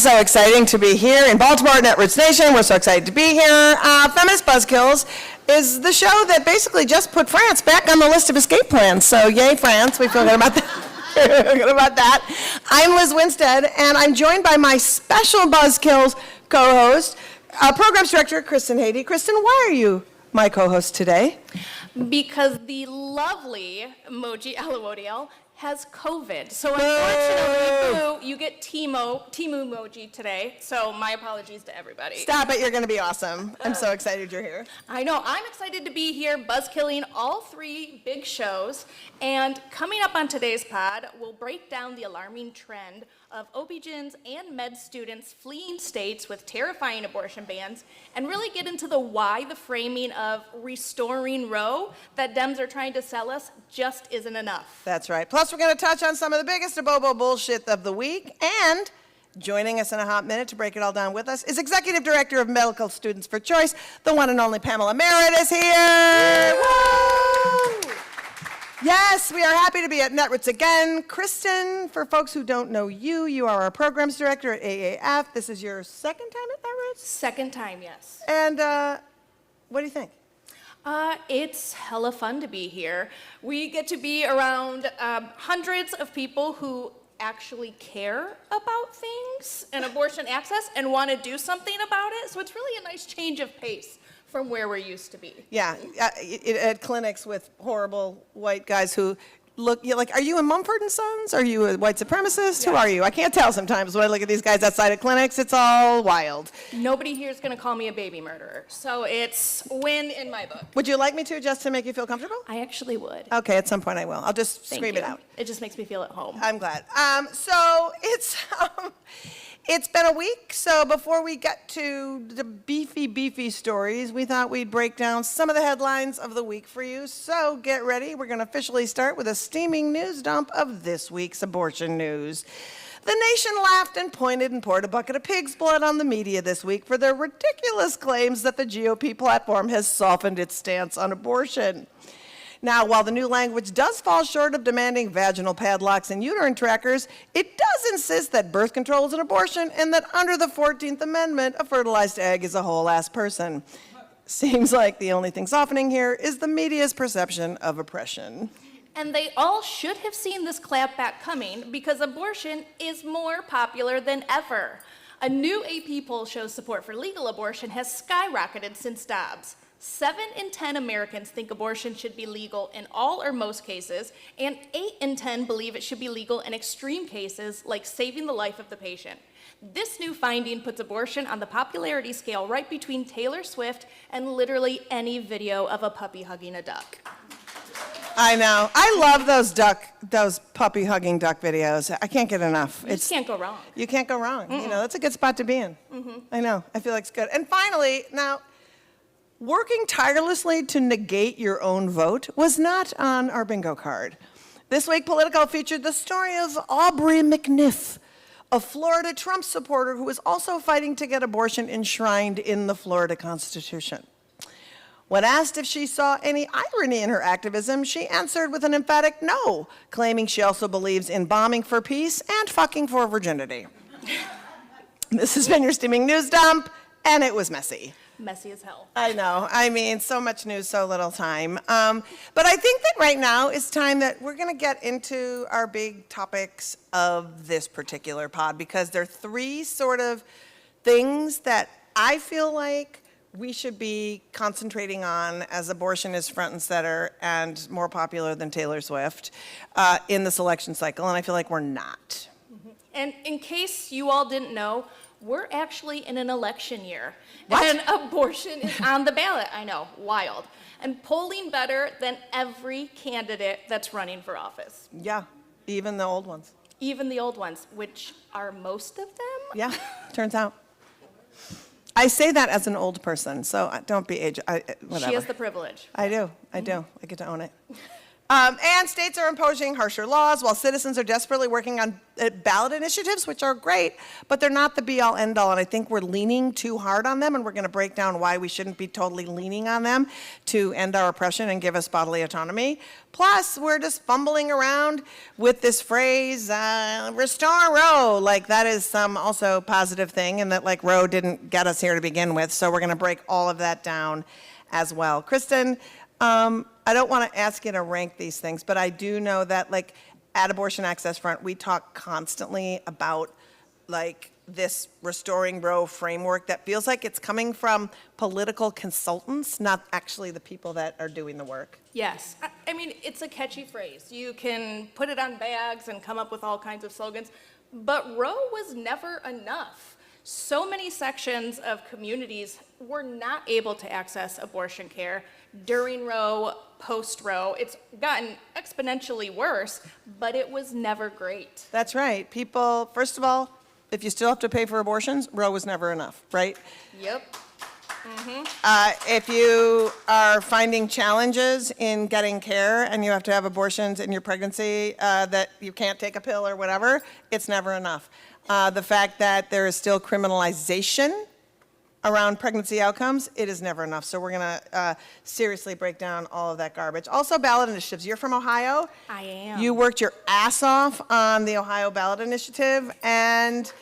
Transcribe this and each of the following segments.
so exciting to be here in Baltimore, Netroots Nation. We're so excited to be here. Feminist Buzzkills is the show that basically just put France back on the list of escape plans. So yay, France. We feel good about that. Good about that. I'm Lizz Winstead, and I'm joined by my special Buzzkills co-host, Programs Director Kristen Haiti. Kristen, why are you my co-host today? Because the lovely Moji Alawode-El has COVID. So unfortunately, you get Timu Moji today. So my apologies to everybody. Stop it, you're gonna be awesome. I'm so excited you're here. I know, I'm excited to be here buzzkilling all three big shows. And coming up on today's pod, we'll break down the alarming trend of OB-GYNs and med students fleeing states with terrifying abortion bans, and really get into the why the framing of restoring Roe that Dems are trying to sell us just isn't enough. That's right. Plus, we're going to touch on some of the biggest abobo bullshit of the week. And joining us in a hot minute to break it all down with us is Executive Director of Medical Students for Choice, the one and only Pamela Merritt is here. Woo! Yes, we are happy to be at Netroots again. Kristen, for folks who don't know you, you are our Programs Director at AAF. This is your second time at Netroots? Second time, yes. And what do you think? It's hella fun to be here. We get to be around hundreds of people who actually care about things and abortion access and want to do something about it. So it's really a nice change of pace from where we're used to be. Yeah, at clinics with horrible white guys who look, you're like, are you a Mumford & Sons? Are you a white supremacist? Yeah. Who are you? I can't tell sometimes when I look at these guys outside of clinics. It's all wild. Nobody here is going to call me a baby murderer. So it's win in my book. Would you like me to, just to make you feel comfortable? I actually would. Okay, at some point I will. I'll just scream it out. It just makes me feel at home. I'm glad. So it's been a week, so before we get to the beefy stories, we thought we'd break down some of the headlines of the week for you. So get ready. We're going to officially start with a steaming news dump of this week's abortion news. The nation laughed and pointed and poured a bucket of pig's blood on the media this week for their ridiculous claims that the GOP platform has softened its stance on abortion. Now, while the new language does fall short of demanding vaginal padlocks and uterine trackers, it does insist that birth control is an abortion and that under the 14th Amendment, a fertilized egg is a whole-ass person. Seems like the only thing softening here is the media's perception of oppression. And they all should have seen this clapback coming because abortion is more popular than ever. A new AP poll shows support for legal abortion has skyrocketed since Dobbs. 7 in 10 Americans think abortion should be legal in all or most cases, and 8 in 10 believe it should be legal in extreme cases like saving the life of the patient. This new finding puts abortion on the popularity scale right between Taylor Swift and literally any video of a puppy hugging a duck. I know. I love those puppy hugging duck videos. I can't get enough. You just can't go wrong. You can't go wrong. You know, that's a good spot to be in. I know. I feel like it's good. And finally, now, working tirelessly to negate your own vote was not on our bingo card. This week, Politico featured the story of Aubrey McNiff, a Florida Trump supporter who is also fighting to get abortion enshrined in the Florida Constitution. When asked if she saw any irony in her activism, she answered with an emphatic no, claiming she also believes in bombing for peace and fucking for virginity. This has been your steaming news dump, and it was messy. Messy as hell. I know. I mean, so much news, so little time. But I think that right now it's time that we're going to get into our big topics of this particular pod, because there are 3 sort of things that I feel like we should be concentrating on as abortion is front and center and more popular than Taylor Swift in this election cycle, and I feel like we're not. And in case you all didn't know, we're actually in an election year. What? And abortion is on the ballot. I know, wild. And polling better than every candidate that's running for office. Yeah, even the old ones. Even the old ones, which are most of them? Yeah, turns out. I say that as an old person, so don't be whatever. She has the privilege. I do. I get to own it. And states are imposing harsher laws while citizens are desperately working on ballot initiatives, which are great, but they're not the be-all, end-all, and I think we're leaning too hard on them, and we're going to break down why we shouldn't be totally leaning on them to end our oppression and give us bodily autonomy. Plus, we're just fumbling around with this phrase, restore Roe, like that is some also positive thing, and that like Roe didn't get us here to begin with, so we're going to break all of that down as well. Kristen, I don't want to ask you to rank these things, but I do know that like at Abortion Access Front, we talk constantly about like this restoring Roe framework that feels like it's coming from political consultants, not actually the people that are doing the work. Yes. I mean, it's a catchy phrase. You can put it on bags and come up with all kinds of slogans, but Roe was never enough. So many sections of communities were not able to access abortion care during Roe, post-Roe. It's gotten exponentially worse, but it was never great. That's right. People, first of all, if you still have to pay for abortions, Roe was never enough, right? Yep. If you are finding challenges in getting care and you have to have abortions in your pregnancy that you can't take a pill or whatever, it's never enough. The fact that there is still criminalization around pregnancy outcomes, it is never enough. So we're going to seriously break down all of that garbage. Also, ballot initiatives. You're from Ohio. I am. You worked your ass off on the Ohio ballot initiative, and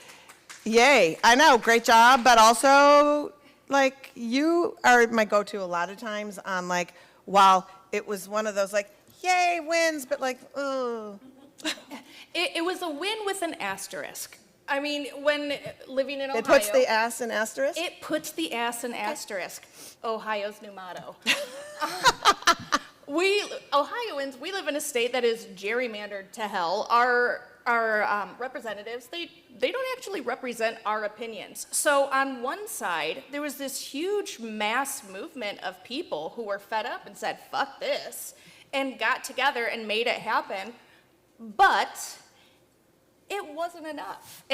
yay. I know, great job, but also, like, you are my go-to a lot of times on, like, while it was one of those, like, yay, wins, but like, ugh. It was a win with an asterisk. I mean, when living in Ohio. It puts the ass in asterisk? It puts the ass in asterisk. Ohio's new motto. Ohioans, we live in a state that is gerrymandered to hell. Our representatives, they don't actually represent our opinions. So on one side, there was this huge mass movement of people who were fed up and said, fuck this, and got together and made it happen. But it wasn't enough.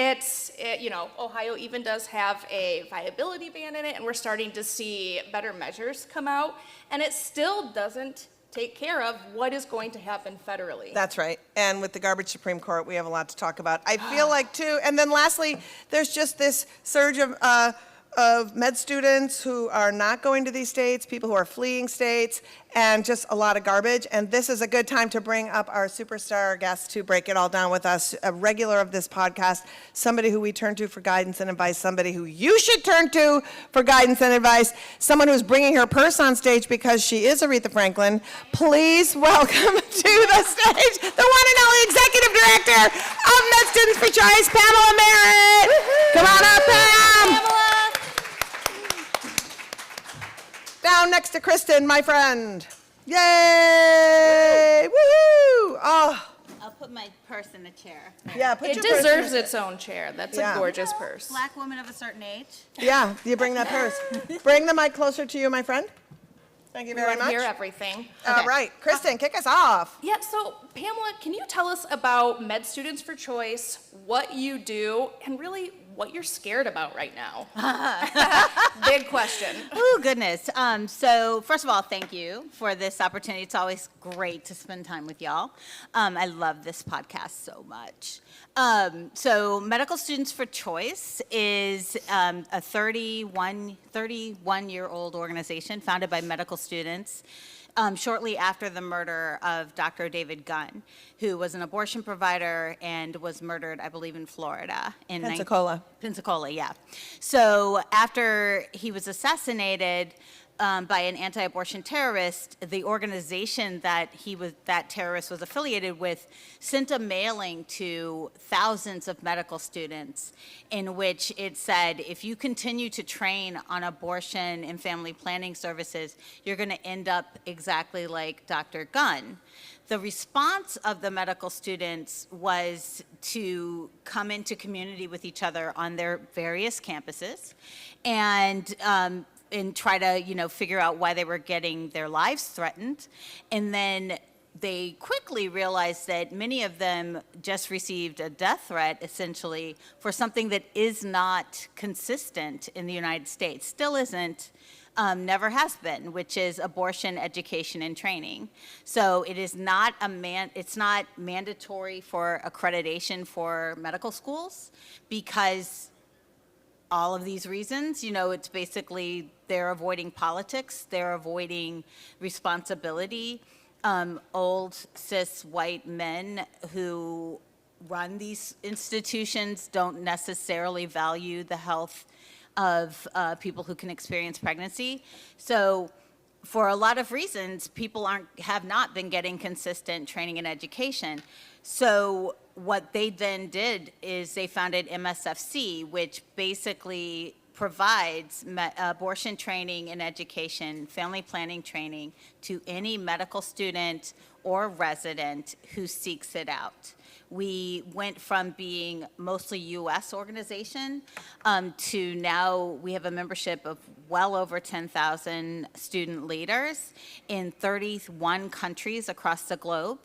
Ohio even does have a viability ban in it, and we're starting to see better measures come out, and it still doesn't take care of what is going to happen federally. That's right. And with the garbage Supreme Court, we have a lot to talk about. I feel like, too, and then lastly, there's just this surge of med students who are not going to these states, people who are fleeing states, and just a lot of garbage. And this is a good time to bring up our superstar guest to break it all down with us, a regular of this podcast, somebody who we turn to for guidance and advice, somebody who you should turn to for guidance and advice, someone who's bringing her purse on stage because she is Aretha Franklin. Please welcome to the stage the one and only Executive Director of Med Students for Choice, Pamela Merritt. Come on up, Pam. Pamela. Down next to Kristen, my friend. Yay! Woohoo! Oh, I'll put my purse in a chair. yeah, put It your purse deserves in. its own chair. That's Yeah. a gorgeous purse. Black woman of a certain age. Yeah, you bring that purse. Bring the mic closer to you, my friend. Thank you We very want to hear much. everything. All right, Kristen, kick us off. Yeah, so Pamela, can you tell us about Med Students for Choice, what you do, and really what you're scared about right now? Big question. Oh, goodness. So first of all, thank you for this opportunity. It's always great to spend time with y'all. I love this podcast so much. So Medical Students for Choice is a 31-year-old organization founded by medical students shortly after the murder of Dr. David Gunn, who was an abortion provider and was murdered, I believe, in Florida. In Pensacola. Pensacola, yeah. So after he was assassinated by an anti-abortion terrorist, the organization that that terrorist was affiliated with sent a mailing to thousands of medical students in which it said, if you continue to train on abortion and family planning services, you're going to end up exactly like Dr. Gunn. The response of the medical students was to come into community with each other on their various campuses and try to, figure out why they were getting their lives threatened. And then they quickly realized that many of them just received a death threat, essentially, for something that is not consistent in the United States, still isn't never has been, which is abortion education and training. So it is not it's not mandatory for accreditation for medical schools because all of these reasons, it's basically they're avoiding politics, they're avoiding responsibility. Old cis white men who run these institutions don't necessarily value the health of people who can experience pregnancy. So for a lot of reasons, people have not been getting consistent training and education. So what they then did is they founded MSFC, which basically provides abortion training and education, family planning training to any medical student or resident who seeks it out. We went from being mostly U.S. organization to now we have a membership of well over 10,000 student leaders in 31 countries across the globe.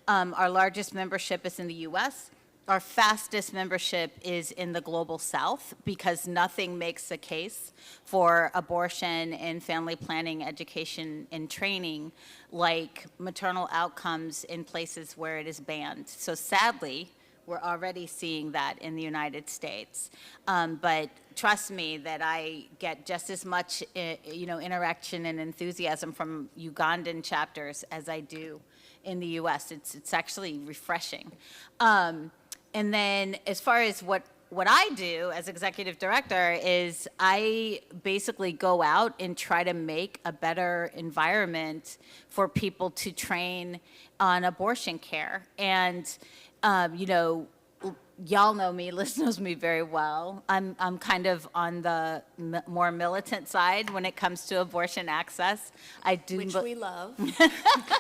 Our largest membership is in the U.S. Our fastest membership is in the global south because nothing makes a case for abortion and family planning education and training like maternal outcomes in places where it is banned. So sadly, we're already seeing that in the United States. But trust me that I get just as much interaction and enthusiasm from Ugandan chapters as I do in the US. It's actually refreshing. And then as far as what I do as executive director is I basically go out and try to make a better environment for people to train on abortion care. And, y'all know me, Liz knows me very well. I'm kind of on the more militant side when it comes to abortion access. Which we love.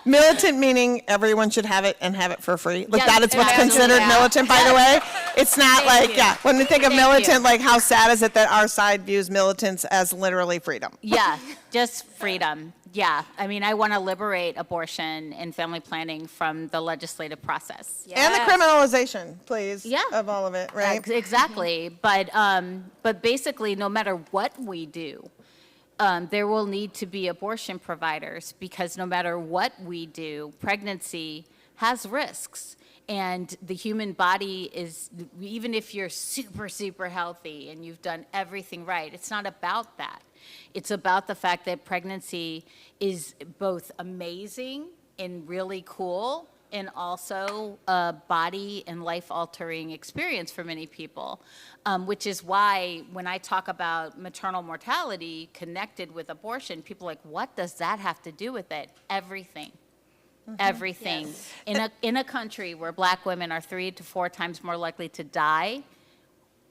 Militant meaning everyone should have it and have it for free. Like Yes, that is what's absolutely. considered militant, by the way. It's not Thank you. when we think of Thank militant, you. like how sad is it that our side views militants as literally freedom? Yeah, just freedom. Yeah, I mean, I want to liberate abortion and family planning from the legislative process. And the criminalization, please, Yeah. of all of it, right? Exactly. But basically, no matter what we do, there will need to be abortion providers because no matter what we do, pregnancy has risks. And the human body is, even if you're super, super healthy and you've done everything right, it's not about that. It's about the fact that pregnancy is both amazing and really cool and also a body and life-altering experience for many people, which is why when I talk about maternal mortality connected with abortion, people are like, what does that have to do with it? Everything. Everything. Yes. In a country where Black women are 3 to 4 times more likely to die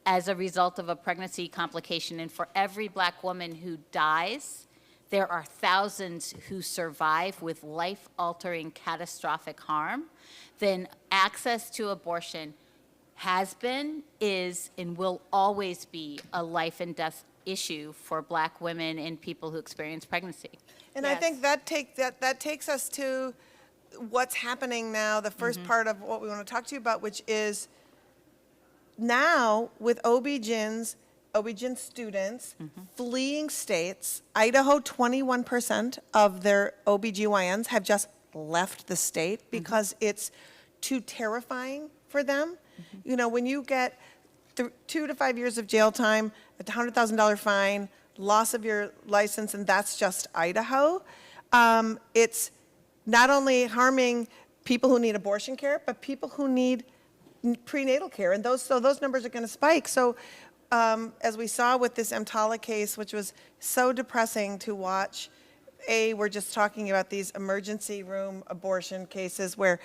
as a result of a pregnancy complication, and for every Black woman who dies, there are thousands who survive with life-altering catastrophic harm, then access to abortion has been, is, and will always be a life and death issue for Black women and people who experience pregnancy. And I Yes. think that takes us to what's happening now, the first part of what we want to talk to you about, which is now with OB-GYN students fleeing states. Idaho, 21% of their OB-GYNs have just left the state because it's too terrifying for them. When you get 2 to 5 years of jail time, a $100,000 fine, loss of your license, and that's just Idaho. It's not only harming people who need abortion care, but people who need prenatal care, and those numbers are going to spike. So, as we saw with this EMTALA case, which was so depressing to watch, we're just talking about these emergency room abortion cases where,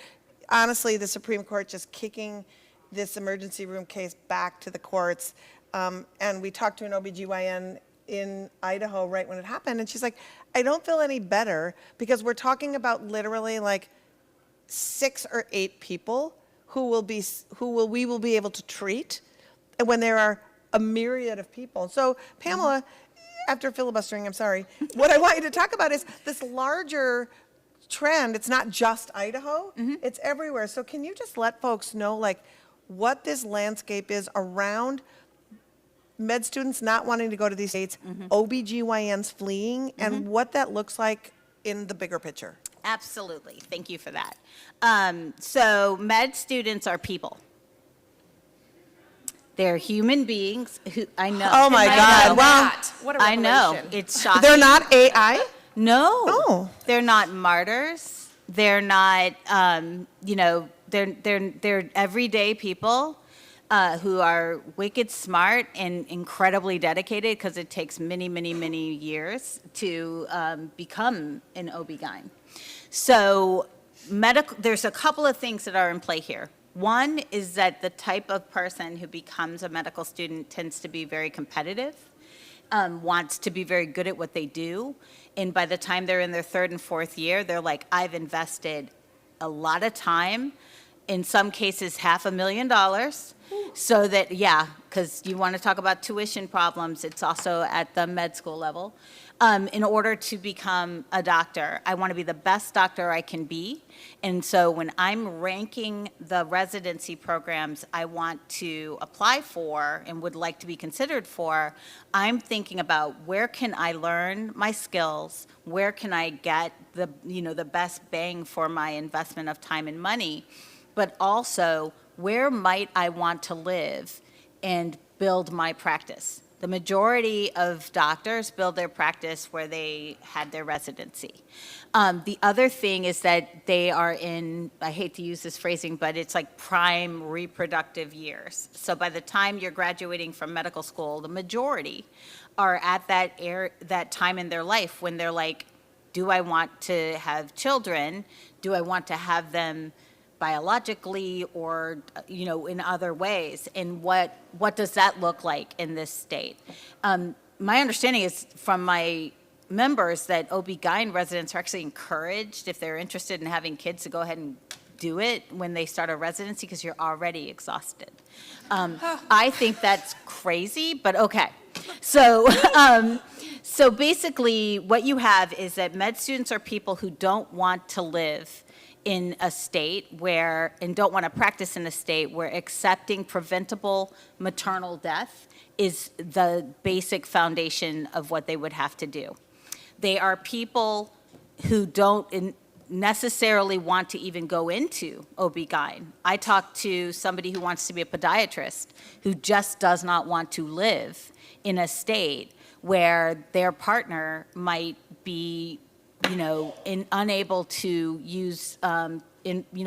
honestly, the Supreme Court just kicking this emergency room case back to the courts. And we talked to an OB-GYN in Idaho right when it happened, and she's like, I don't feel any better because we're talking about literally like 6 or 8 people who we will be able to treat when there are a myriad of people. So Pamela, after filibustering, I'm sorry, what I want you to talk about is this larger trend. It's not just Idaho, it's everywhere. So can you just let folks know like what this landscape is around med students not wanting to go to these states, OBGYNs fleeing, and what that looks like in the bigger picture. Absolutely. Thank you for that. So med students are people. They're human beings who, I know. Oh my I God, know well, that. What a I know. revelation. It's shocking. They're not AI? No. Oh. They're not martyrs. They're not, they're everyday people who are wicked smart and incredibly dedicated, because it takes many, many, many years to become an OB-GYN. So there's a couple of things that are in play here. One is that the type of person who becomes a medical student tends to be very competitive, wants to be very good at what they do. And by the time they're in their third and fourth year, they're like, I've invested a lot of time, in some cases $500,000. So that, yeah, because you want to talk about tuition problems, it's also at the med school level. In order to become a doctor, I want to be the best doctor I can be. And so when I'm ranking the residency programs I want to apply for and would like to be considered for, I'm thinking about where can I learn my skills, where can I get the best bang for my investment of time and money, but also where might I want to live and build my practice. The majority of doctors build their practice where they had their residency. The other thing is that they are in, I hate to use this phrasing, but it's like prime reproductive years. So by the time you're graduating from medical school, the majority are at that time in their life when they're like, do I want to have children? Do I want to have them biologically or in other ways, and what does that look like in this state? My understanding is from my members that OB-GYN residents are actually encouraged, if they're interested in having kids, to go ahead and do it when they start a residency, because you're already exhausted. I think that's crazy, but okay. So so basically what you have is that med students are people who don't want to live in a state where, and don't want to practice in a state where accepting preventable maternal death is the basic foundation of what they would have to do. They are people who don't necessarily want to even go into OB-GYN. I talked to somebody who wants to be a podiatrist who just does not want to live in a state where their partner might be unable to use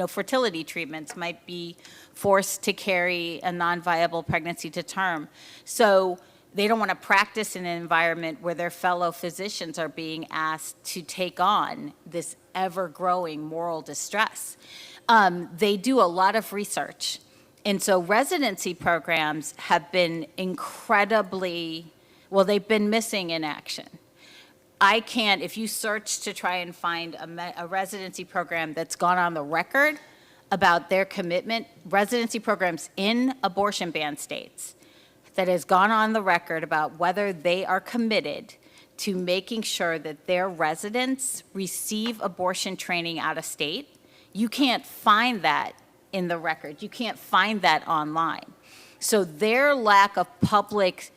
fertility treatments, might be forced to carry a non-viable pregnancy to term. So they don't want to practice in an environment where their fellow physicians are being asked to take on this ever-growing moral distress. They do a lot of research. And so residency programs have been they've been missing in action. I can't, if you search to try and find a residency program that's gone on the record about their commitment, residency programs in abortion ban states, that has gone on the record about whether they are committed to making sure that their residents receive abortion training out of state, you can't find that in the record. You can't find that online. So their lack of public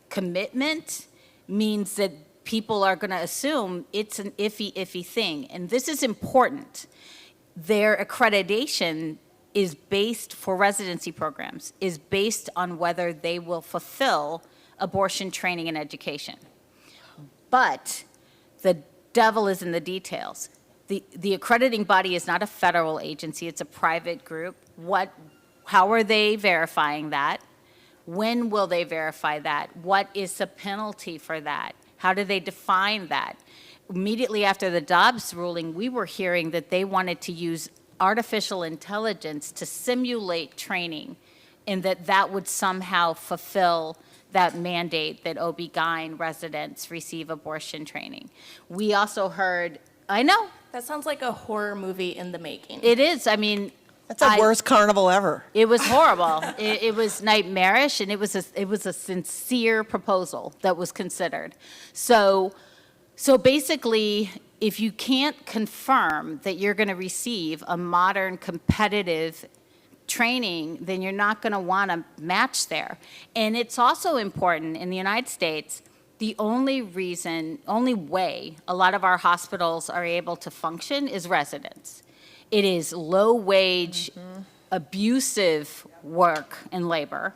commitment means that people are going to assume it's an iffy thing. And this is important. Their accreditation is based, for residency programs, is based on whether they will fulfill abortion training and education. But the devil is in the details. The accrediting body is not a federal agency, it's a private group. How are they verifying that? When will they verify that? What is the penalty for that? How do they define that? Immediately after the Dobbs ruling, we were hearing that they wanted to use artificial intelligence to simulate training, and that would somehow fulfill that mandate that OB-GYN residents receive abortion training. We also heard, I know. That sounds like a horror movie in the making. It is, I mean. That's the worst carnival ever. It was horrible. It was nightmarish, and it was a sincere proposal that was considered. So basically, if you can't confirm that you're going to receive a modern, competitive training, then you're not going to want to match there. And it's also important in the United States, the only way a lot of our hospitals are able to function is residents. It is low wage, abusive work and labor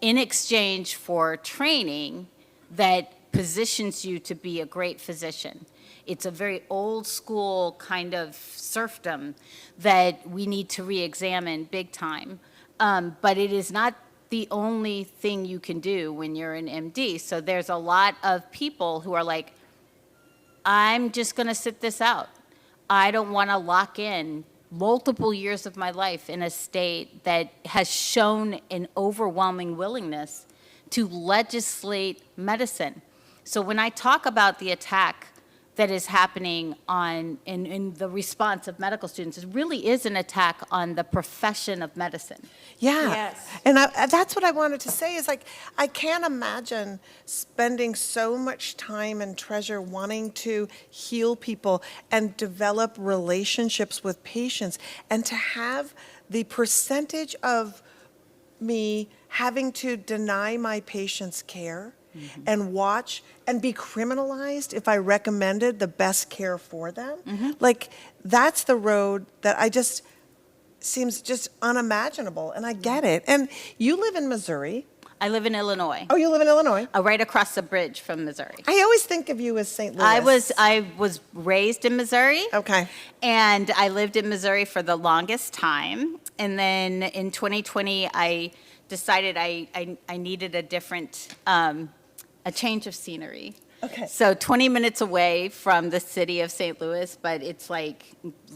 in exchange for training that positions you to be a great physician. It's a very old school kind of serfdom that we need to re-examine big time. But it is not the only thing you can do when you're an MD. So there's a lot of people who are like, I'm just going to sit this out. I don't want to lock in multiple years of my life in a state that has shown an overwhelming willingness to legislate medicine. So when I talk about the attack that is happening in the response of medical students, it really is an attack on the profession of medicine. Yeah. Yes. And that's what I wanted to say is like, I can't imagine spending so much time and treasure wanting to heal people and develop relationships with patients, and to have the percentage of me having to deny my patients care and watch and be criminalized if I recommended the best care for them. Like, that's the road that I just seems just unimaginable, and I get it. And you live in Missouri. I live in Illinois, Oh, you live in Illinois? right across the bridge from Missouri. I always think of you as St. Louis. I was raised in Missouri. Okay. And I lived in Missouri for the longest time. And then in 2020, I decided I needed a different, a change of scenery. Okay. So 20 minutes away from the city of St. Louis, but it's like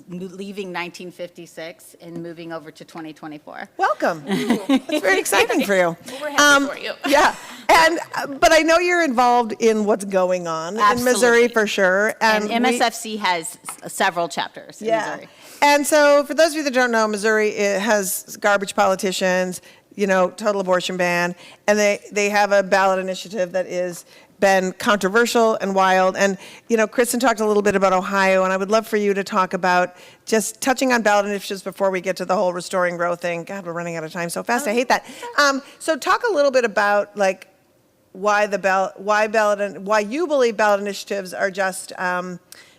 leaving 1956 and moving over to 2024. Welcome. It's very exciting for you. We're happy for you. Yeah. And, but I know you're involved in what's going on in Missouri Absolutely. for sure. And we- MSFC has several chapters in Missouri. And so for those of you that don't know, Missouri, it has garbage politicians, you know, total abortion ban, and they have a ballot initiative that is been controversial and wild. And, you know, Kristen talked a little bit about Ohio, and I would love for you to talk about just touching on ballot initiatives before we get to the whole restoring growth thing. God, we're running out of time so fast. I hate that. So talk a little bit about like why you believe ballot initiatives are just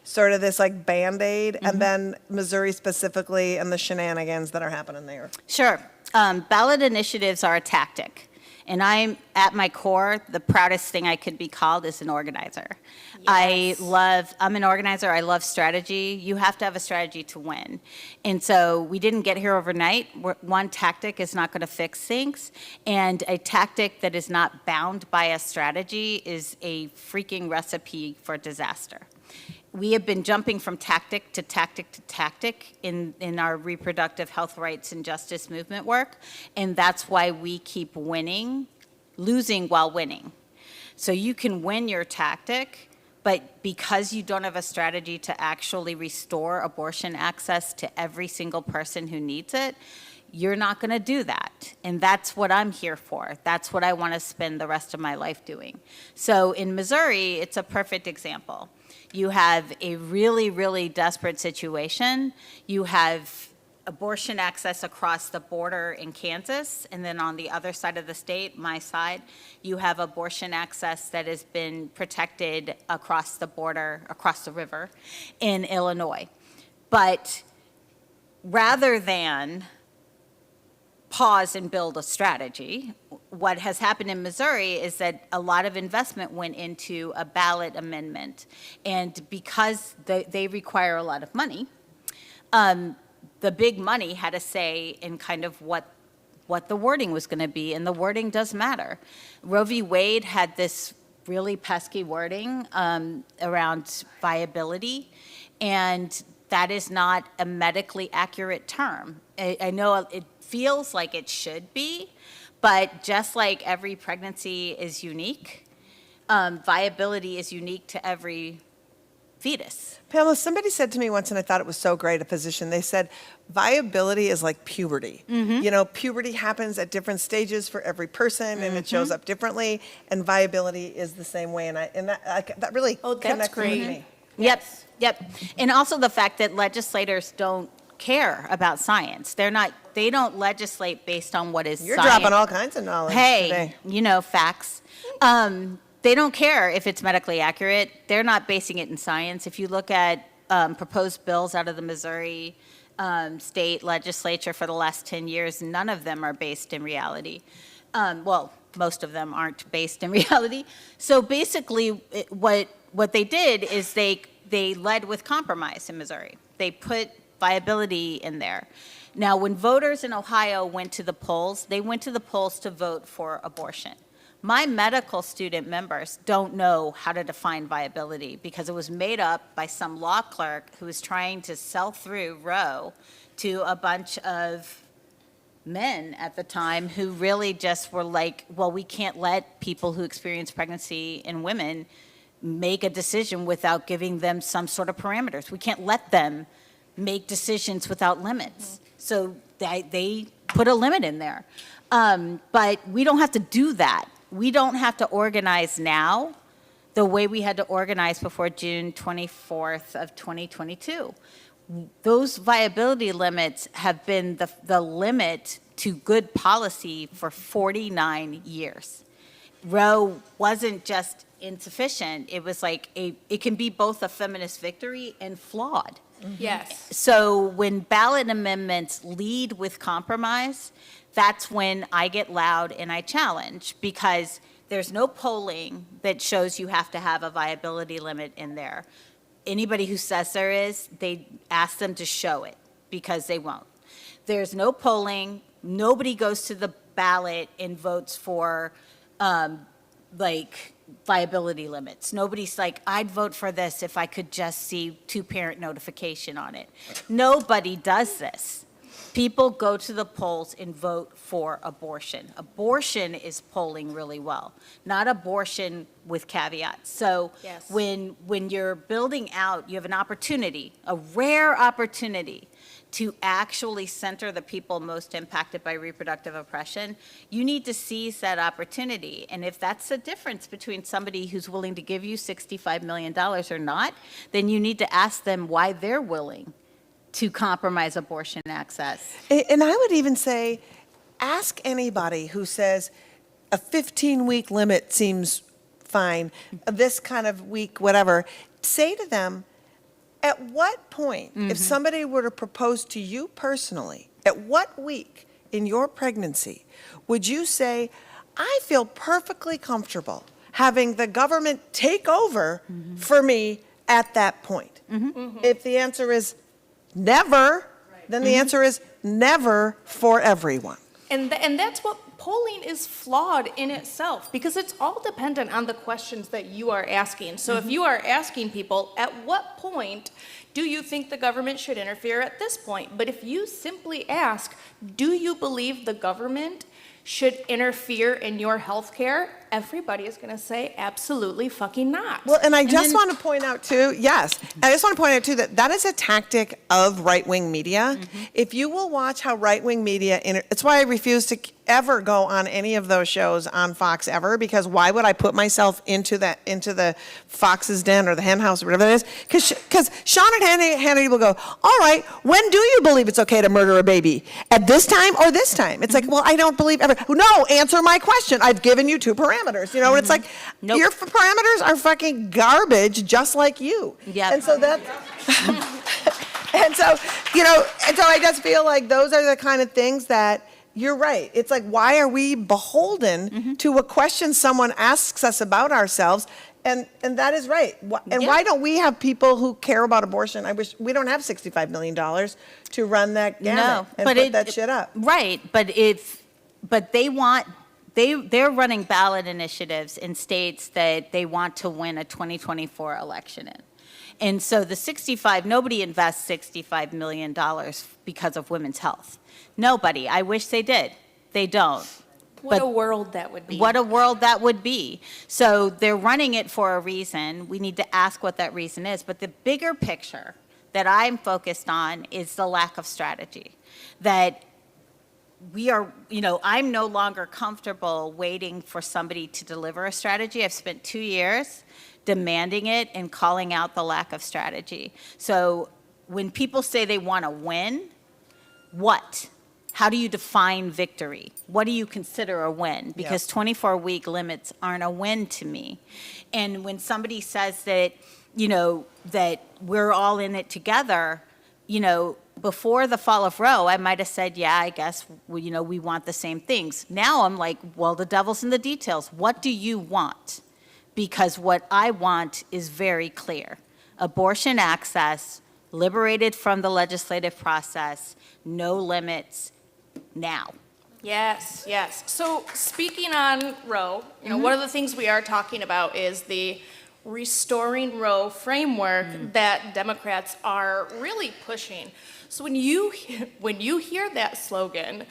sort of this like Band-Aid, and then Missouri specifically and the shenanigans that are happening there. Sure. Ballot initiatives are a tactic. And I'm, at my core, the proudest thing I could be called is an organizer. I'm an organizer. I love strategy. You have to have a strategy to win. And so we didn't get here overnight. One tactic is not going to fix things. And a tactic that is not bound by a strategy is a freaking recipe for disaster. We have been jumping from tactic to tactic to tactic in our reproductive health rights and justice movement work, and that's why we keep losing while winning. So you can win your tactic, but because you don't have a strategy to actually restore abortion access to every single person who needs it, you're not going to do that. And that's what I'm here for. That's what I want to spend the rest of my life doing. So in Missouri, it's a perfect example. You have a really, really desperate situation. You have abortion access across the border in Kansas, and then on the other side of the state, my side, you have abortion access that has been protected across the border, across the river in Illinois. But rather than pause and build a strategy, what has happened in Missouri is that a lot of investment went into a ballot amendment. And because they require a lot of money, the big money had a say in kind of what the wording was going to be, and the wording does matter. Roe v. Wade had this really pesky wording around viability, and that is not a medically accurate term. I know it feels like it should be, but just like every pregnancy is unique, viability is unique to every fetus. Pamela, somebody said to me once, and I thought it was so great, a physician, they said, viability is like puberty. You know, puberty happens at different stages for every person, and it shows up differently, and viability is the same way, and that really connected with me. Yep. And also the fact that legislators don't care about science. They're not legislate based on what is You're science. dropping all kinds of knowledge Hey, today. Facts. They don't care if it's medically accurate. They're not basing it in science. If you look at proposed bills out of the Missouri state legislature for the last 10 years, none of them are based in reality. Most of them aren't based in reality. So basically, what they did is they led with compromise in Missouri. They put viability in there. Now, when voters in Ohio went to the polls, they went to the polls to vote for abortion. My medical student members don't know how to define viability because it was made up by some law clerk who was trying to sell through Roe to a bunch of men at the time who really just were like, well, we can't let people who experience pregnancy in women make a decision without giving them some sort of parameters. We can't let them make decisions without limits. So they put a limit in there. But we don't have to do that. We don't have to organize now the way we had to organize before June 24th of 2022. Those viability limits have been the limit to good policy for 49 years. Roe wasn't just insufficient. It was like it can be both a feminist victory and flawed. Yes. So when ballot amendments lead with compromise, that's when I get loud and I challenge, because there's no polling that shows you have to have a viability limit in there. Anybody who says there is, they ask them to show it, because they won't. There's no polling. Nobody goes to the ballot and votes for viability limits. Nobody's like, I'd vote for this if I could just see two-parent notification on it. Nobody does this. People go to the polls and vote for abortion. Abortion is polling really well, not abortion with caveats. So Yes. when you're building out, you have an opportunity, a rare opportunity, to actually center the people most impacted by reproductive oppression. You need to seize that opportunity. And if that's the difference between somebody who's willing to give you $65 million or not, then you need to ask them why they're willing to compromise abortion access. And I would even say, ask anybody who says a 15-week limit seems fine, this kind of week, whatever. Say to them, at what point, if somebody were to propose to you personally, at what week in your pregnancy would you say, I feel perfectly comfortable having the government take over for me at that point? If the answer is never, then the answer is never for everyone. And that's what polling is flawed in itself, because it's all dependent on the questions that you are asking. So if you are asking people, at what point do you think the government should interfere at this point? But if you simply ask, do you believe the government should interfere in your health care? Everybody is going to say absolutely fucking not. Well, and I just want to point out too, yes, I just want to point out too that is a tactic of right-wing media. If you will watch how right-wing media, it's why I refuse to ever go on any of those shows on Fox ever, because why would I put myself into the Fox's Den or the Hen House or whatever that is? Because Sean and Hannity will go, all right, when do you believe it's okay to murder a baby? At this time or this time? It's like, well, I don't believe ever. No, answer my question. I've given you two parameters. You know, it's like, Nope. your parameters are fucking garbage, just like you. Yep. And so that, and so, you know, and so I just feel like those are the kind of things that, you're right. It's like, why are we beholden to a question someone asks us about ourselves? And that is right. And why don't we have people who care about abortion? I wish we don't have $65 million to run that gamut and put that shit up. Right, but they're running ballot initiatives in states that they want to win a 2024 election in. And so nobody invests $65 million because of women's health. Nobody. I wish they did. They don't. What a world that would be. What a world that would be. So they're running it for a reason. We need to ask what that reason is. But the bigger picture that I'm focused on is the lack of strategy. That we are, I'm no longer comfortable waiting for somebody to deliver a strategy. I've spent 2 years demanding it and calling out the lack of strategy. So when people say they want to win, what? How do you define victory? What do you consider a win? Because 24-week limits aren't a win to me. And when somebody says that, that we're all in it together, before the fall of Roe, I might have said, yeah, I guess, we want the same things. Now I'm like, well, the devil's in the details. What do you want? Because what I want is very clear. Abortion access, liberated from the legislative process, no limits, now. Yes, yes. So speaking on Roe, one of the things we are talking about is the restoring Roe framework that Democrats are really pushing. So when you hear that slogan,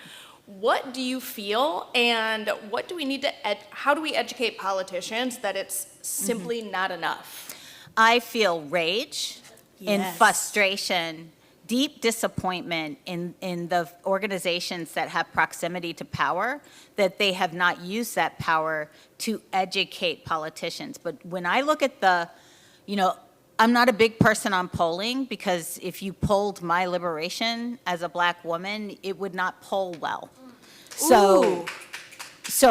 what do you feel, and what do we need to how do we educate politicians that it's simply not enough? I feel rage and frustration, deep disappointment in the organizations that have proximity to power, that they have not used that power to educate politicians. But when I look at I'm not a big person on polling, because if you polled my liberation as a Black woman, it would not poll well. So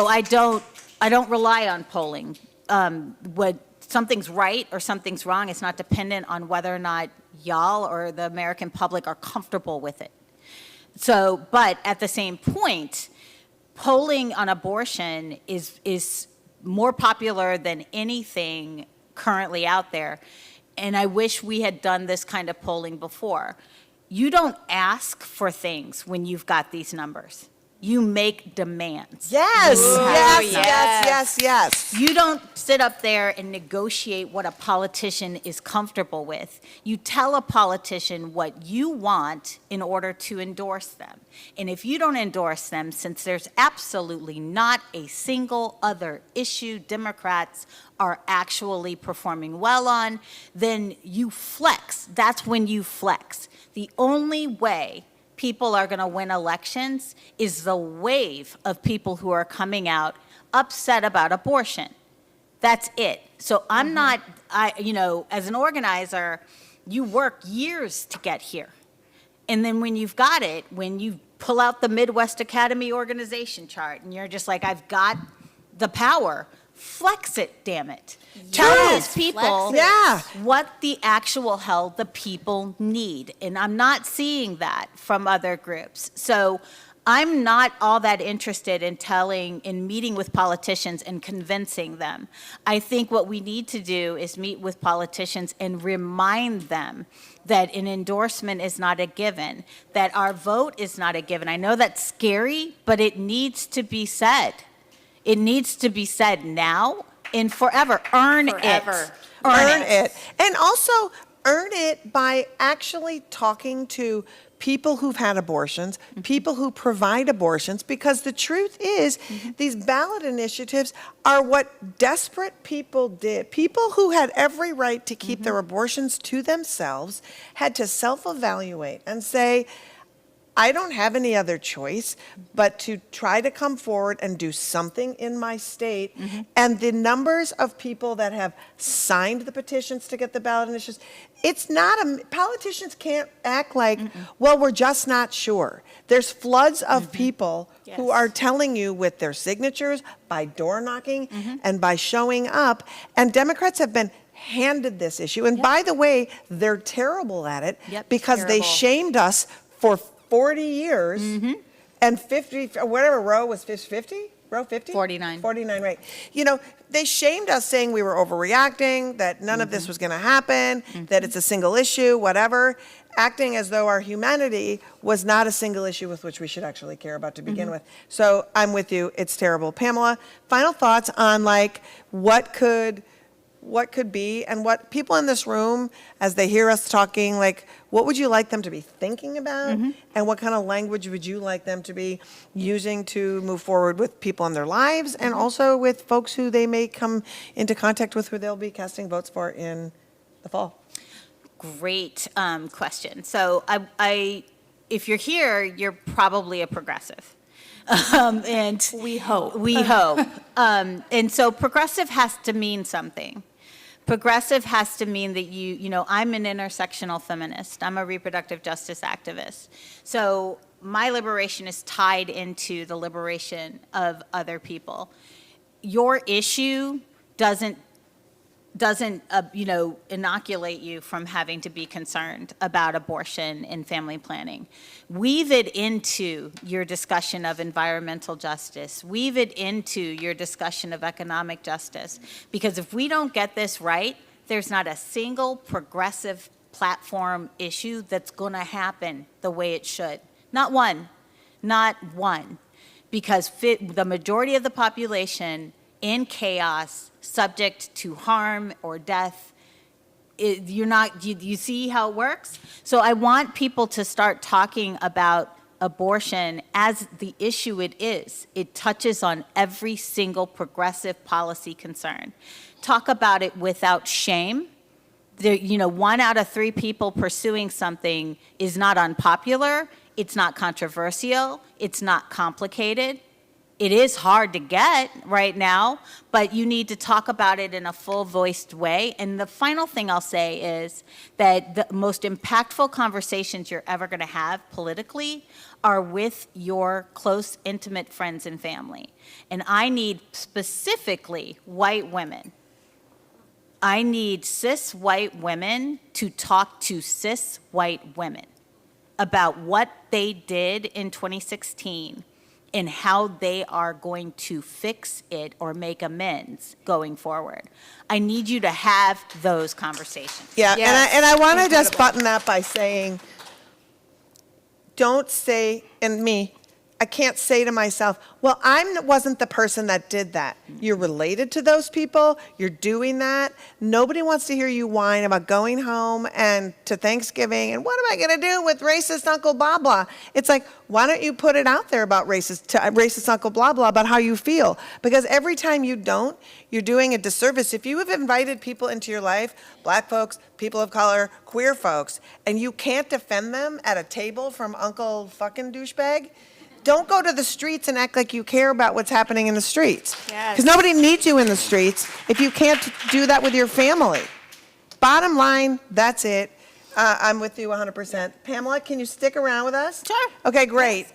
I don't rely on polling. What something's right or something's wrong, it's not dependent on whether or not y'all or the American public are comfortable with it. So, but at the same point, polling on abortion is more popular than anything currently out there. And I wish we had done this kind of polling before. You don't ask for things when you've got these numbers. You make demands. Yes, Ooh, yes. You don't sit up there and negotiate what a politician is comfortable with. You tell a politician what you want in order to endorse them. And if you don't endorse them, since there's absolutely not a single other issue Democrats are actually performing well on, then you flex. That's when you flex. The only way people are going to win elections is the wave of people who are coming out upset about abortion. That's it. So I'm not, as an organizer, you work years to get here. And then when you've got it, when you pull out the Midwest Academy organization chart and you're just like, I've got the power, flex it, damn it. Tell these people what the actual hell the people need. And I'm not seeing that from other groups. So I'm not all that interested in meeting with politicians and convincing them. I think what we need to do is meet with politicians and remind them that an endorsement is not a given, that our vote is not a given. I know that's scary, but it needs to be said. It needs to be said now and forever. Earn it. Earn it. And also earn it by actually talking to people who've had abortions, people who provide abortions, because the truth is these ballot initiatives are what desperate people did. People who had every right to keep their abortions to themselves had to self-evaluate and say, I don't have any other choice but to try to come forward and do something in my state. And the numbers of people that have signed the petitions to get the ballot initiatives, it's not politicians can't act like, well, we're just not sure. There's floods of people who are telling you with their signatures, by door knocking, and by showing up. And Democrats have been handed this issue. And by the way, they're terrible at it because they shamed us for 40 years and 50, whatever Roe was 50? Roe 50? 49. 49, right. They shamed us saying we were overreacting, that none of this was going to happen, that it's a single issue, whatever, acting as though our humanity was not a single issue with which we should actually care about to begin with. So I'm with you. It's terrible. Pamela, final thoughts on what could be, and what people in this room, as they hear us talking, what would you like them to be thinking about? And what kind of language would you like them to be using to move forward with people in their lives, and also with folks who they may come into contact with, who they'll be casting votes for in the fall? Great question. So if you're here, you're probably a progressive. And We hope. And so progressive has to mean something. Progressive has to mean that I'm an intersectional feminist. I'm a reproductive justice activist. So my liberation is tied into the liberation of other people. Your issue doesn't inoculate you from having to be concerned about abortion and family planning. Weave it into your discussion of environmental justice. Weave it into your discussion of economic justice. Because if we don't get this right, there's not a single progressive platform issue that's going to happen the way it should. Not one. Not one. Because the majority of the population in chaos, subject to harm or death, you see how it works? So I want people to start talking about abortion as the issue it is. It touches on every single progressive policy concern. Talk about it without shame. 1 out of 3 people pursuing something is not unpopular, it's not controversial, it's not complicated. It is hard to get right now, but you need to talk about it in a full-voiced way. And the final thing I'll say is that the most impactful conversations you're ever going to have politically are with your close, intimate friends and family. And I need specifically white women. I need cis white women to talk to cis white women about what they did in 2016 and how they are going to fix it or make amends going forward. I need you to have those conversations. Yeah, Yes. and I want to just Incredible. button that by saying, don't say, and me, I can't say to myself, well, I wasn't the person that did that. You're related to those people. You're doing that. Nobody wants to hear you whine about going home and to Thanksgiving and what am I going to do with racist Uncle blah blah. It's like, why don't you put it out there about racist Uncle blah blah about how you feel? Because every time you don't, you're doing a disservice. If you have invited people into your life, black folks, people of color, queer folks, and you can't defend them at a table from Uncle fucking douchebag, don't go to the streets and act like you care about what's happening in the streets. Yes. Because nobody needs you in the streets if you can't do that with your family. Bottom line, that's it. I'm with you 100%. Pamela, can you stick around with us? Sure. Okay, great.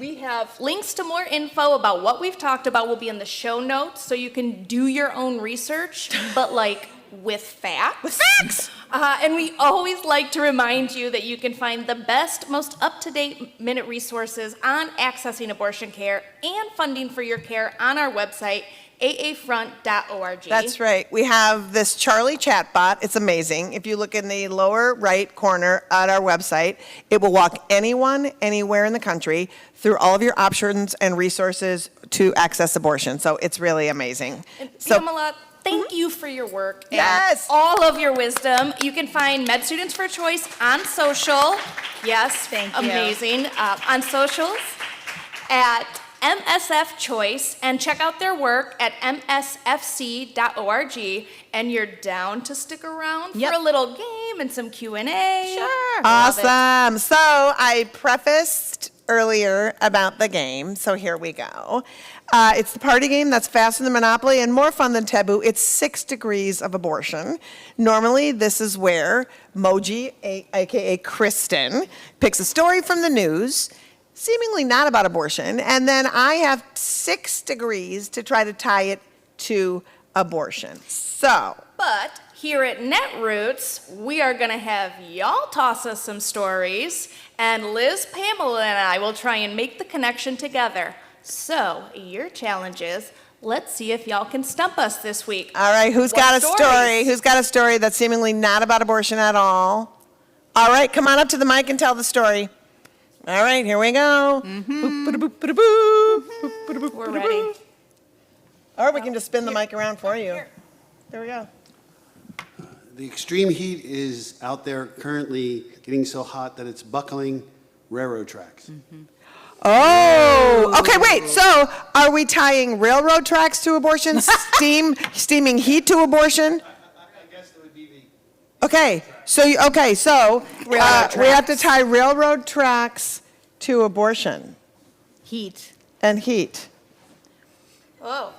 We have links to more info about what we've talked about will be in the show notes, so you can do your own research, but like with facts. With facts! And we always like to remind you that you can find the best, most up-to-date minute resources on accessing abortion care and funding for your care on our website, aafront.org. That's right. We have this Charlie chatbot. It's amazing. If you look in the lower right corner at our website, it will walk anyone, anywhere in the country through all of your options and resources to access abortion. So it's really amazing. And So, Pamela, thank you for your work and Yes. all of your wisdom. You can find Med Students for Choice on social. Yes, Thank you. amazing. On socials at MSF Choice, and check out their work at msfc.org. And you're down to stick around Yep. for a little game and some Q&A. Sure. Love it. awesome. So I prefaced earlier about the game, so here we go. It's the party game that's faster than Monopoly and more fun than Taboo. It's 6 degrees of abortion. Normally, this is where Moji, aka Kristen, picks a story from the news, seemingly not about abortion, and then I have 6 degrees to try to tie it to abortion. So, But here at Netroots, we are going to have y'all toss us some stories, and Liz, Pamela, and I will try and make the connection together. So, your challenge is, let's see if y'all can stump us this week. all right, who's What got a stories? story? Who's got a story that's seemingly not about abortion at all? All right, come on up to the mic and tell the story. All right, here we go. We're ready. Or we can just spin the mic around for you. There we go. The extreme heat is out there currently getting so hot that it's buckling railroad tracks. Oh, okay, wait. So are we tying railroad tracks to abortion? Steaming heat to abortion? I guess that would be the... Okay, so we have to tie railroad tracks to abortion Heat. and heat. Oh.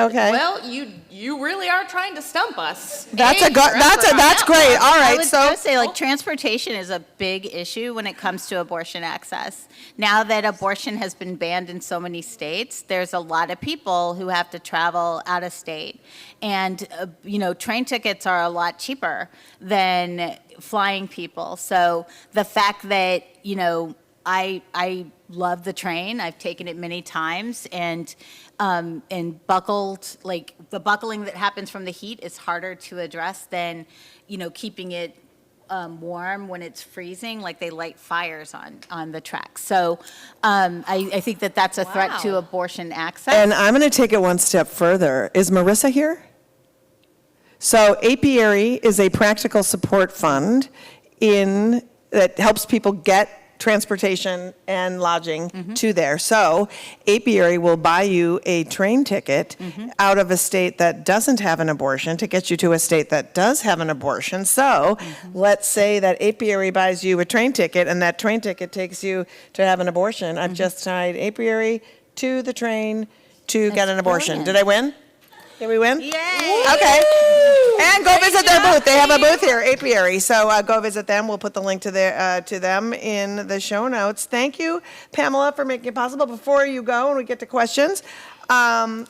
Okay. Well, you really are trying to stump us. That's Hey, you're up for that's that great. one. All I right, would so say, like, transportation is a big issue when it comes to abortion access. Now that abortion has been banned in so many states, there's a lot of people who have to travel out of state. And, train tickets are a lot cheaper than flying people. So the fact that, I love the train. I've taken it many times, and buckled, like the buckling that happens from the heat is harder to address than, keeping it warm when it's freezing. Like, they light fires on the tracks. So I think that that's a threat to Wow. abortion access. and I'm going to take it one step further. Is Marissa here? So Apiary is a practical support fund that helps people get transportation and lodging to there. So Apiary will buy you a train ticket out of a state that doesn't have an abortion to get you to a state that does have an abortion. So let's say that Apiary buys you a train ticket, and that train ticket takes you to have an abortion. I've just tied Apiary to the train to get an abortion. brilliant. Did I win? Did we win? Yay! Okay. And go visit their booth. They have a booth here, Apiary. So go visit them. We'll put the link to them in the show notes. Thank you, Pamela, for making it possible. Before you go and we get to questions, Kristen?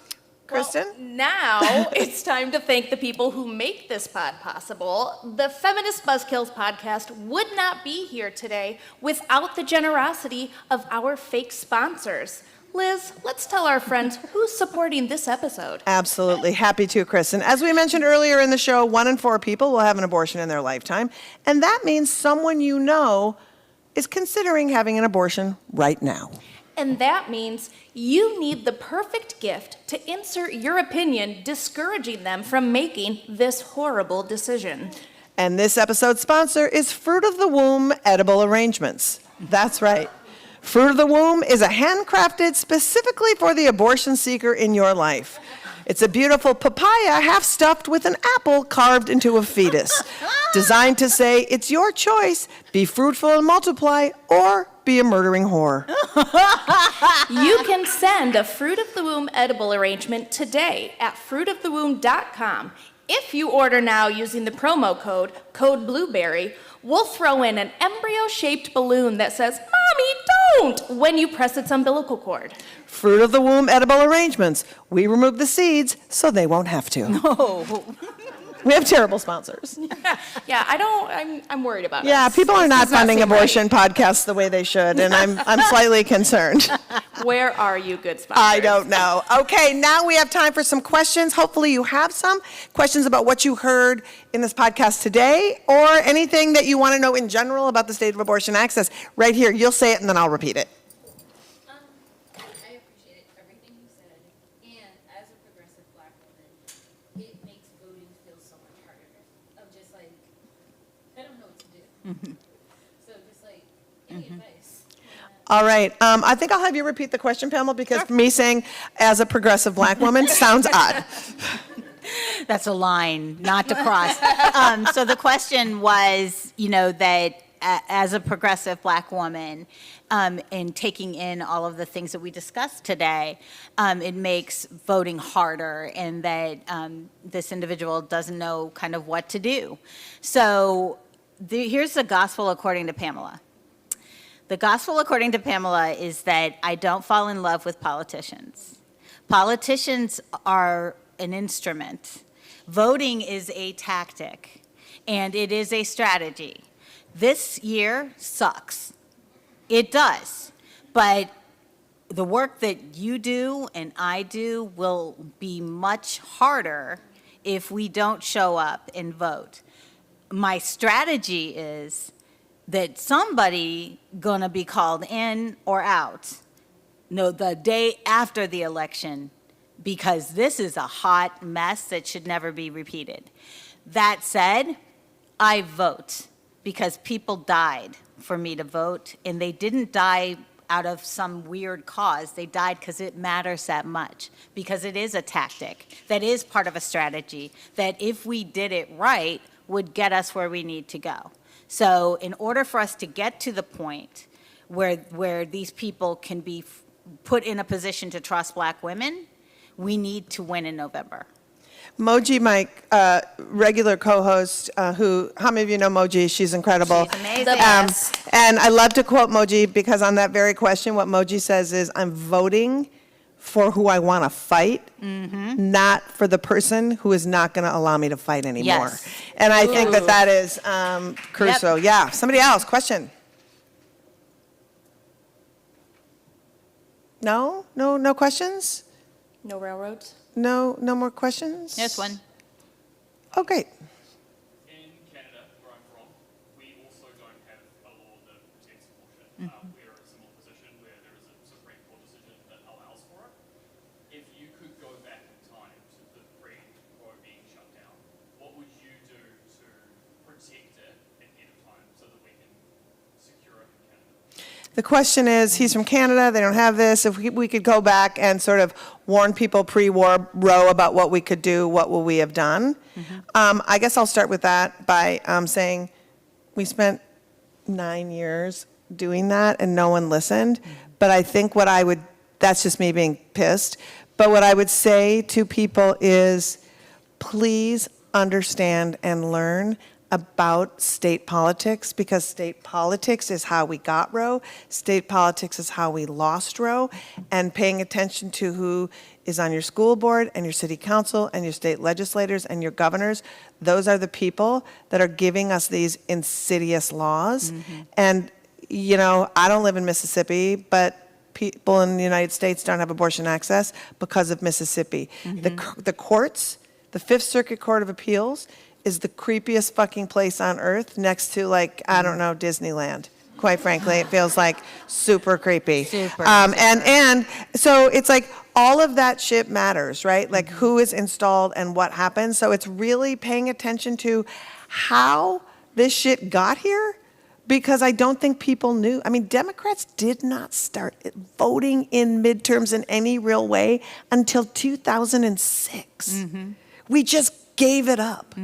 Well, now it's time to thank the people who make this pod possible. The Feminist Buzzkills podcast would not be here today without the generosity of our fake sponsors. Liz, let's tell our friends who's supporting this episode. Absolutely. Happy to, Kristen. As we mentioned earlier in the show, 1 in 4 people will have an abortion in their lifetime. And that means someone you know is considering having an abortion right now. And that means you need the perfect gift to insert your opinion discouraging them from making this horrible decision. And this episode's sponsor is Fruit of the Womb Edible Arrangements. That's right. Fruit of the Womb is a handcrafted specifically for the abortion seeker in your life. It's a beautiful papaya half stuffed with an apple carved into a fetus. Designed to say, it's your choice, be fruitful and multiply, or be a murdering whore. You can send a Fruit of the Womb edible arrangement today at fruitofthewomb.com. If you order now using the promo code BLUEBERRY, we'll throw in an embryo-shaped balloon that says, "Mommy, don't," when you press its umbilical cord. Fruit of the Womb Edible Arrangements. We remove the seeds so they won't have to. No. We have terrible sponsors. Yeah, I'm worried about Yeah, us. people are This not does not funding seem right. abortion podcasts the way they should, and I'm slightly concerned. Where are you, good sponsors? I don't know. Okay, now we have time for some questions. Hopefully you have some questions about what you heard in this podcast today, or anything that you want to know in general about the state of abortion access. Right here, you'll say it and then I'll repeat it. I appreciate everything you said, and as a progressive Black woman, it makes voting feel so much harder. Of just like, I don't know what to do. So just like, any advice? All right, I think I'll have you repeat the question, Pamela, because me saying as a progressive Black woman sounds odd. That's a line not to cross. So the question was, that as a progressive Black woman, in taking in all of the things that we discussed today, it makes voting harder, and that this individual doesn't know kind of what to do. So here's the gospel according to Pamela. The gospel according to Pamela is that I don't fall in love with politicians. Politicians are an instrument. Voting is a tactic, and it is a strategy. This year sucks. It does. But the work that you do and I do will be much harder if we don't show up and vote. My strategy is that somebody gonna be called in or out, the day after the election, because this is a hot mess that should never be repeated. That said, I vote because people died for me to vote, and they didn't die out of some weird cause. They died because it matters that much, because it is a tactic that is part of a strategy that, if we did it right, would get us where we need to go. So in order for us to get to the point where these people can be put in a position to trust Black women, we need to win in November. Moji, my regular co-host, how many of you know Moji? She's incredible. She's amazing. The best. And I love to quote Moji because on that very question, what Moji says is, I'm voting for who I want to fight, not for the person who is not going to allow me to fight anymore. Yes. And I think that that is crucial. Yep. Yeah. Somebody else, question? No? No questions? No railroads? No more questions? There's one. Oh, great. In Canada, where I'm from, we also don't have a law that protects abortion. We're in a similar position where there is a Supreme Court decision that allows for it. If you could go back in time to the pre-Roe being shut down, what would you do to protect it ahead of time so that we can secure it in Canada? The question is, he's from Canada, they don't have this. If we could go back and sort of warn people pre-war Roe about what we could do, what will we have done? I guess I'll start with that by saying we spent 9 years doing that and no one listened. But I think that's just me being pissed. But what I would say to people is, please understand and learn about state politics, because state politics is how we got Roe, state politics is how we lost Roe, and paying attention to who is on your school board and your city council and your state legislators and your governors, those are the people that are giving us these insidious laws. And, you know, I don't live in Mississippi, but people in the United States don't have abortion access because of Mississippi. The courts, the Fifth Circuit Court of Appeals, is the creepiest fucking place on earth next to, like, I don't know, Disneyland. Quite frankly, it feels like super creepy. And so it's like all of that shit matters, right? Like who is installed and what happens. So it's really paying attention to how this shit got here, because I don't think people knew. I mean, Democrats did not start voting in midterms in any real way until 2006. We just gave it up,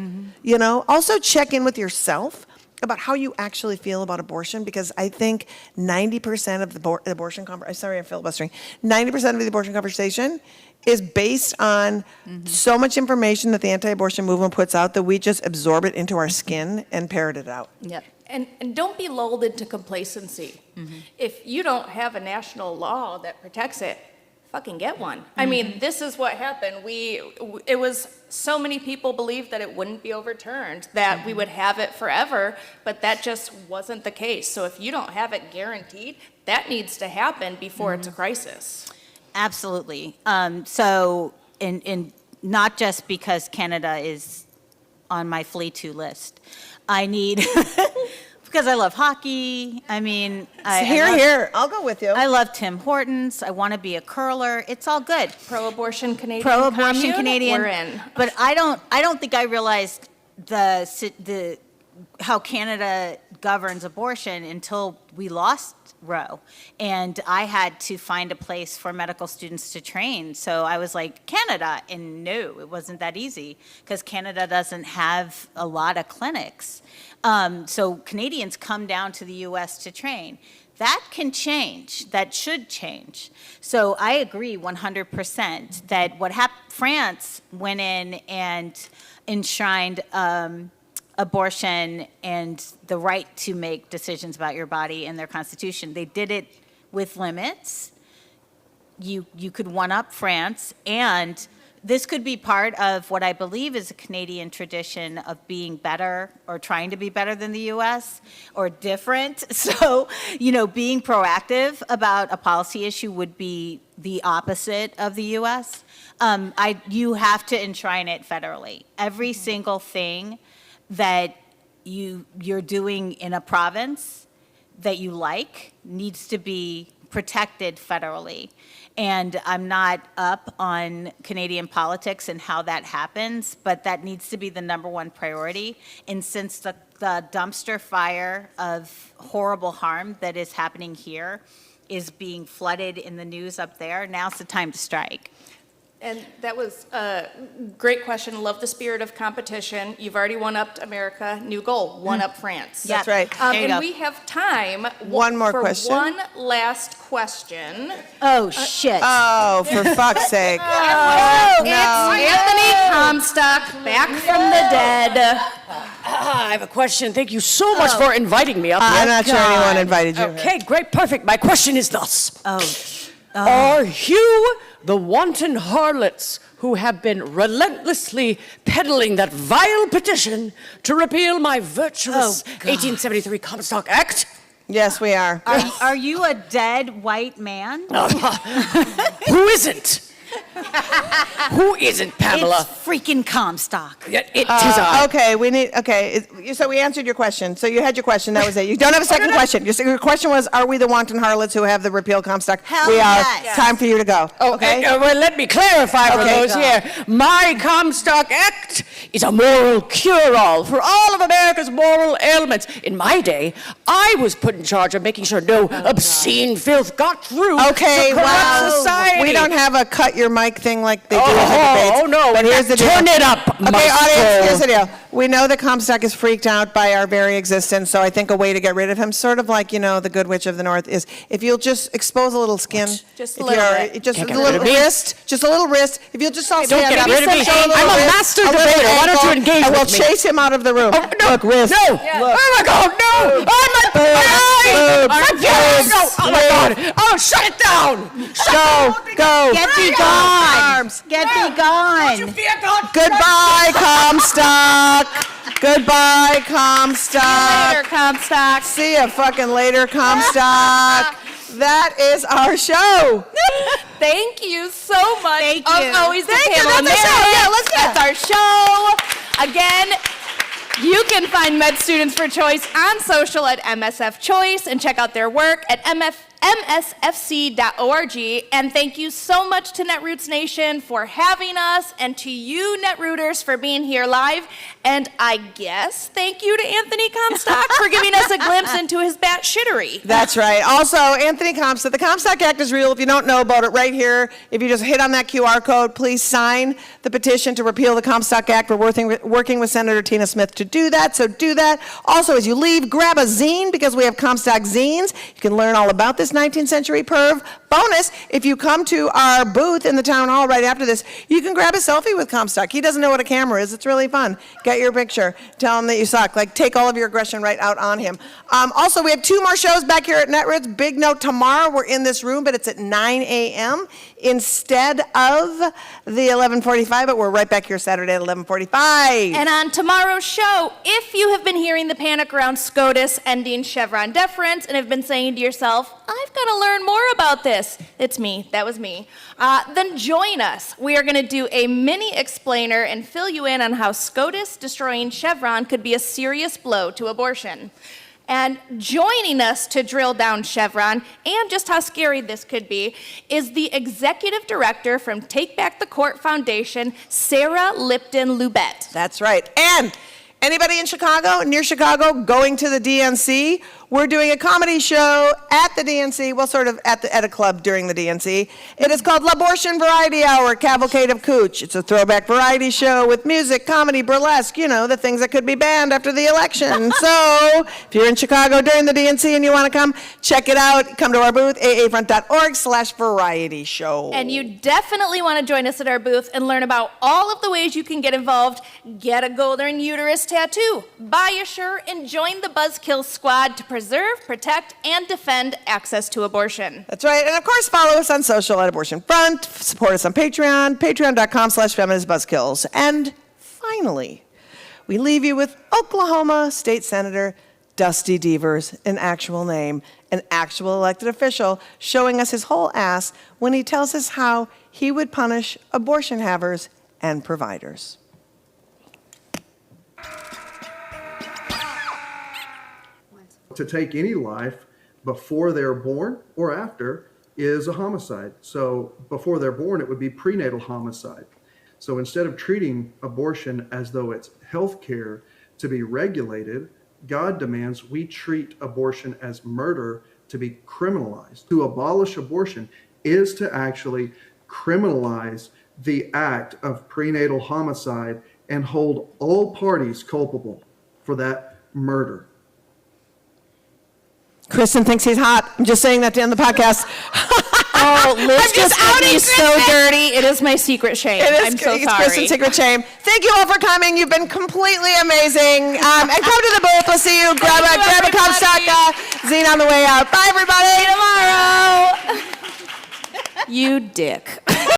you know? Also check in with yourself about how you actually feel about abortion, because I think 90% of the abortion sorry, I'm filibustering. 90% of the abortion conversation is based on so much information that the anti-abortion movement puts out that we just absorb it into our skin and parrot it out. Yep. And don't be lulled into complacency. If you don't have a national law that protects it, fucking get one. I mean, this is what happened. It was so many people believed that it wouldn't be overturned, that we would have it forever, but that just wasn't the case. So if you don't have it guaranteed, that needs to happen before it's a crisis. Absolutely. So, in not just because Canada is on my flee to list, I need because I love hockey. I mean, Here, I'll go with you. I love Tim Hortons. I want to be a curler. It's all good. Pro-abortion Canadian Pro-abortion commune, Canadian. we're in. But I don't think I realized the how Canada governs abortion until we lost Roe, and I had to find a place for medical students to train. So I was like, Canada, and no, it wasn't that easy because Canada doesn't have a lot of clinics. So Canadians come down to the U.S. to train. That can change. That should change. So I agree 100% that what happened. France went in and enshrined abortion and the right to make decisions about your body in their constitution. They did it with limits. You could one-up France, and this could be part of what I believe is a Canadian tradition of being better or trying to be better than the U.S. or different. So, you know, being proactive about a policy issue would be the opposite of the U.S. You have to enshrine it federally. Every single thing that you're doing in a province that you like needs to be protected federally. And I'm not up on Canadian politics and how that happens, but that needs to be the number one priority. And since the dumpster fire of horrible harm that is happening here is being flooded in the news up there, now's the time to strike. And that was a great question. Love the spirit of competition. You've already one-upped America. New goal, one-up France. That's right. There you And go. we have time One more for question. one last question. Oh, shit. Oh, for fuck's sake. It's Anthony Comstock, back from the dead. I have a question. Thank you so much for inviting me up here. I'm not sure anyone invited you. Okay, great, perfect. My question is thus. Oh. Are you the wanton harlots who have been relentlessly peddling that vile petition to repeal my virtuous 1873 Comstock Act? Yes, we are. Are you a dead white man? Who isn't? Who isn't, Pamela? It's freaking Comstock. It is I. Okay, so we answered your question. So you had your question, that was it. You don't have a second question. Your question was, are we the wanton harlots who have the repeal Comstock? Hell we are. yes. Time for you to go. Okay, well, let me clarify for Okay, those go. here. My Comstock Act is a moral cure-all for all of America's moral ailments. In my day, I was put in charge of making sure no obscene filth got through Okay, to corrupt wow. society. We don't have a cut your mic thing like they do in the debates. Oh, no. But here's the deal. Turn it up, Okay, Maestro. audience, here's the deal. We know that Comstock is freaked out by our very existence, so I think a way to get rid of him, sort of like, the Good Witch of the North, is if you'll just expose a little skin. Just a If little you're- bit. Just Can't a get rid little of me. wrist. Just a little wrist. If you'll just all Don't stand get up. rid of me. show a little I'm a wrist, master little debater. Why don't you ankle, engage and we'll with me? chase him out of the room. Look, wrist. No! Look. Oh my God, no! Oh my Boobs. No! Oh my God! Oh, shut it down! Go. Get thee gone. Arms. Get thee gone. Fear God! Goodbye, Comstock. Goodbye, Comstock. Later, Comstock. See ya fucking later, Comstock. That is our show. Thank you so much. Thank As you. always, to Thank you. Pamela That's our show. Merritt. Yeah, let's go. That's our show. Again, you can find Med Students for Choice on social at MSF Choice and check out their work at msfc.org. And thank you so much to Netroots Nation for having us, and to you, Netrooters, for being here live. And I guess thank you to Anthony Comstock for giving us a glimpse into his batshittery. That's right. Also, Anthony Comstock, the Comstock Act is real. If you don't know about it, right here, if you just hit on that QR code, please sign the petition to repeal the Comstock Act. We're working with Senator Tina Smith to do that, so do that. Also, as you leave, grab a zine, because we have Comstock zines. You can learn all about this 19th century perv. Bonus, if you come to our booth in the town hall right after this, you can grab a selfie with Comstock. He doesn't know what a camera is. It's really fun. Get your picture. Tell him that you suck. Like, take all of your aggression right out on him. Also, we have 2 more shows back here at Netroots. Big note, tomorrow we're in this room, but it's at 9 a.m. instead of the 11:45, but we're right back here Saturday at 11:45. And on tomorrow's show, if you have been hearing the panic around SCOTUS ending Chevron deference and have been saying to yourself, I've got to learn more about this. It's me. That was me. Then join us. We are going to do a mini explainer and fill you in on how SCOTUS destroying Chevron could be a serious blow to abortion. And joining us to drill down Chevron and just how scary this could be is the executive director from Take Back the Court Foundation, Sarah Lipton-Lubet. That's right. And anybody in Chicago, near Chicago, going to the DNC, we're doing a comedy show at the DNC, well, sort of at a club during the DNC. It is called L'Abortion Variety Hour, Cavalcade of Cooch. It's a throwback variety show with music, comedy, burlesque, the things that could be banned after the election. So if you're in Chicago during the DNC and you want to come, check it out. Come to our booth, aafront.org/variety show. And you definitely want to join us at our booth and learn about all of the ways you can get involved. Get a golden uterus tattoo, buy a shirt, and join the Buzzkill squad to preserve, protect, and defend access to abortion. That's right. And of course, follow us on social at Abortion Front. Support us on Patreon, patreon.com/Feminist Buzzkills. And finally, we leave you with Oklahoma State Senator Dusty Devers, an actual name, an actual elected official, showing us his whole ass when he tells us how he would punish abortion havers and providers. To take any life before they're born or after is a homicide. So before they're born, it would be prenatal homicide. So instead of treating abortion as though it's health care to be regulated, God demands we treat abortion as murder to be criminalized. To abolish abortion is to actually criminalize the act of prenatal homicide and hold all parties culpable for that murder. Kristen thinks he's hot. I'm just saying that to end the podcast. Oh, Liz I'm just did me outing so dirty. It is my secret shame. I'm so it's sorry. Kristen's secret shame. Thank you all for coming. You've been completely amazing. And come to the booth. We'll see you. Grab a Comstock zine on the way out. Bye, everybody. Tomorrow. You dick.